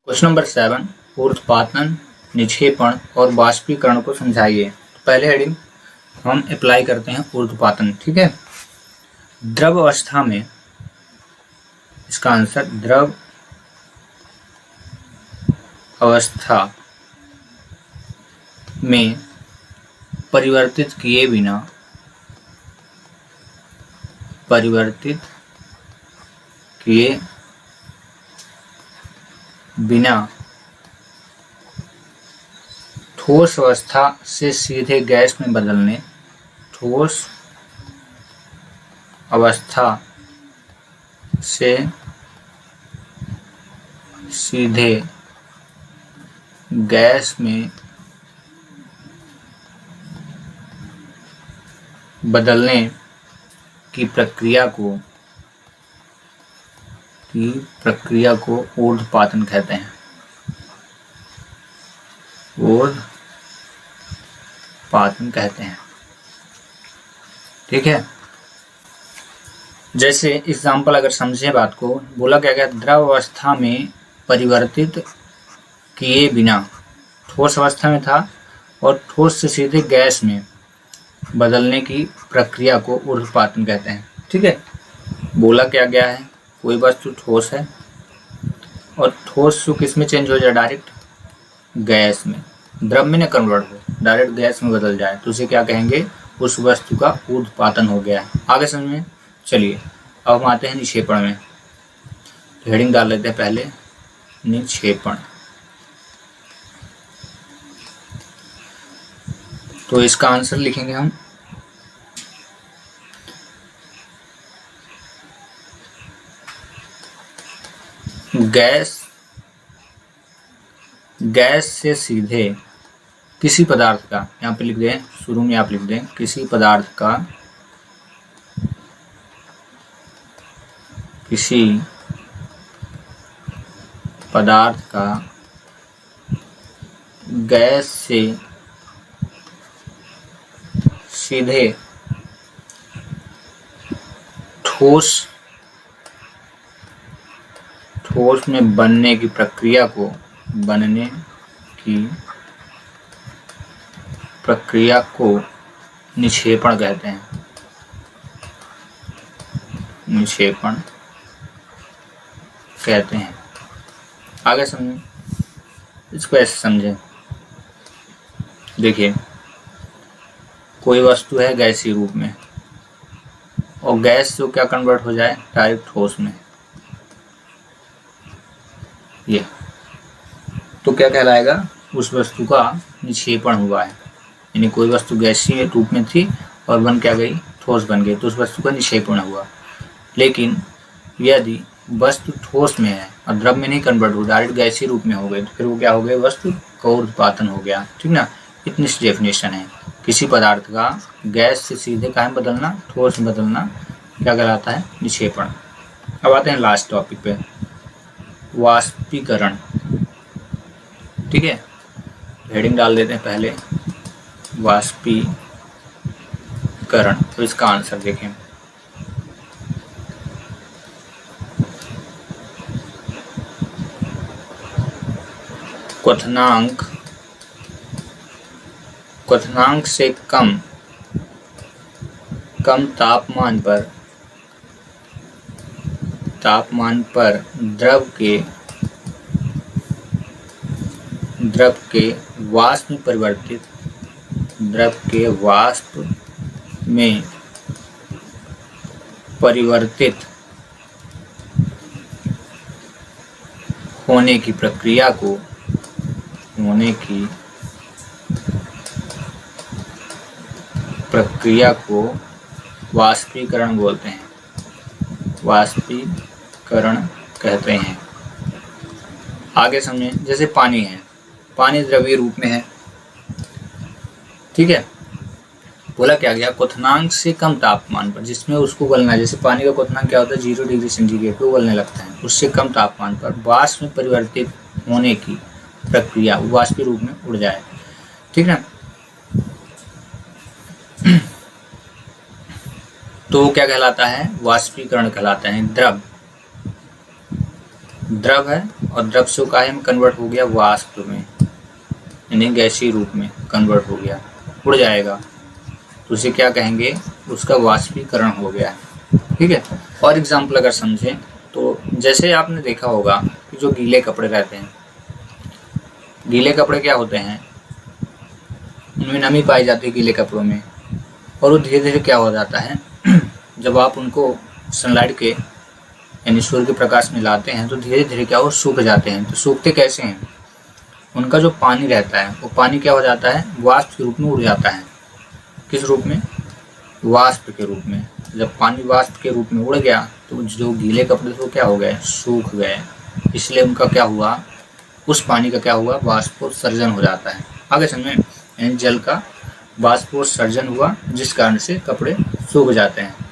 Question number 7 ऊर्ध्वपातन, निक्षेपण और वाष्पीकरण को समझाइए। तो पहले हेडिंग हम अप्लाई करते हैं ऊर्ध्वपातन। ठीक है, द्रव अवस्था में, इसका आंसर द्रव अवस्था में परिवर्तित किए बिना ठोस अवस्था से सीधे गैस में बदलने, ठोस अवस्था से सीधे गैस में बदलने की प्रक्रिया को ऊर्ध्वपातन कहते हैं। ऊर्ध्वपातन कहते हैं। ठीक है, जैसे एग्जाम्पल अगर समझे बात को, बोला क्या गया, द्रव अवस्था में परिवर्तित किए बिना, ठोस अवस्था में था और ठोस से सीधे गैस में बदलने की प्रक्रिया को ऊर्ध्वपातन कहते हैं। ठीक है, बोला क्या गया है, कोई वस्तु ठोस है और ठोस से किस में चेंज हो जाए, डायरेक्ट गैस में, द्रव में न कन्वर्ट हो, डायरेक्ट गैस में बदल जाए, तो उसे क्या कहेंगे, उस वस्तु का ऊर्ध्वपातन हो गया। आगे समझ में। चलिए अब हम आते हैं निक्षेपण में। हेडिंग डाल लेते हैं पहले, निक्षेपण। तो इसका आंसर लिखेंगे हम गैस से सीधे किसी पदार्थ का, यहाँ पे लिख दें, शुरू में आप लिख दें, किसी पदार्थ का गैस से सीधे ठोस में बनने की प्रक्रिया को निक्षेपण कहते हैं। निक्षेपण कहते हैं। आगे समझें, इसको ऐसे समझें। देखिए, कोई वस्तु है गैसीय रूप में और गैस से क्या कन्वर्ट हो जाए, डायरेक्ट ठोस में, ये तो क्या कहलाएगा, उस वस्तु का निक्षेपण हुआ है। यानी कोई वस्तु गैसीय रूप में थी और बन क्या गई, ठोस बन गई, तो उस वस्तु का निक्षेपण हुआ। लेकिन यदि वस्तु ठोस में है और द्रव में नहीं कन्वर्ट हुआ, डायरेक्ट गैसीय रूप में हो गई, तो फिर वो क्या हो गया, वस्तु का ऊर्ध्वपातन हो गया। ठीक ना, इतनी सी डेफिनेशन है। किसी पदार्थ का गैस से सीधे कहाँ में बदलना, ठोस में बदलना, क्या कहलाता है, निक्षेपण। अब आते हैं लास्ट टॉपिक पे, वाष्पीकरण। ठीक है, हेडिंग डाल देते हैं पहले, वाष्पीकरण। तो इसका आंसर देखें, क्वथनांक से कम तापमान पर द्रव के वाष्प में परिवर्तित होने की प्रक्रिया को वाष्पीकरण बोलते हैं, वाष्पीकरण कहते हैं। आगे समझें, जैसे पानी है, पानी द्रवीय रूप में है। ठीक है, बोला क्या गया, क्वथनांक से कम तापमान पर, जिसमें उसको उबलना है, जैसे पानी का क्वथनांक क्या होता है, 0 डिग्री सेंटीग्रेड पे उबलने लगता है, उससे कम तापमान पर वाष्प में परिवर्तित होने की प्रक्रिया, वाष्पीय रूप में उड़ जाए। ठीक है, तो क्या कहलाता है, वाष्पीकरण कहलाता है। द्रव है और द्रव से काहे में कन्वर्ट हो गया, वाष्प में, यानी गैसीय रूप में कन्वर्ट हो गया, उड़ जाएगा, तो उसे क्या कहेंगे, उसका वाष्पीकरण हो गया। ठीक है। और एग्जाम्पल अगर समझें तो जैसे आपने देखा होगा कि जो गीले कपड़े रहते हैं, गीले कपड़े क्या होते हैं, उनमें नमी पाई जाती है गीले कपड़ों में, और वो धीरे धीरे क्या हो जाता है जब आप उनको सनलाइट के यानी सूर्य के प्रकाश में लाते हैं तो धीरे धीरे क्या, वो सूख जाते हैं। तो सूखते कैसे हैं, उनका जो पानी रहता है वो पानी क्या हो जाता है, वाष्प के रूप में उड़ जाता है। किस रूप में, वाष्प के रूप में। जब पानी वाष्प के रूप में उड़ गया तो जो गीले कपड़े थे वो क्या हो गए, सूख गए, इसलिए उनका क्या हुआ, उस पानी का क्या हुआ, वाष्पोत्सर्जन हो जाता है। आगे समझ में, यानी जल का वाष्पोत्सर्जन हुआ जिस कारण से कपड़े सूख जाते हैं।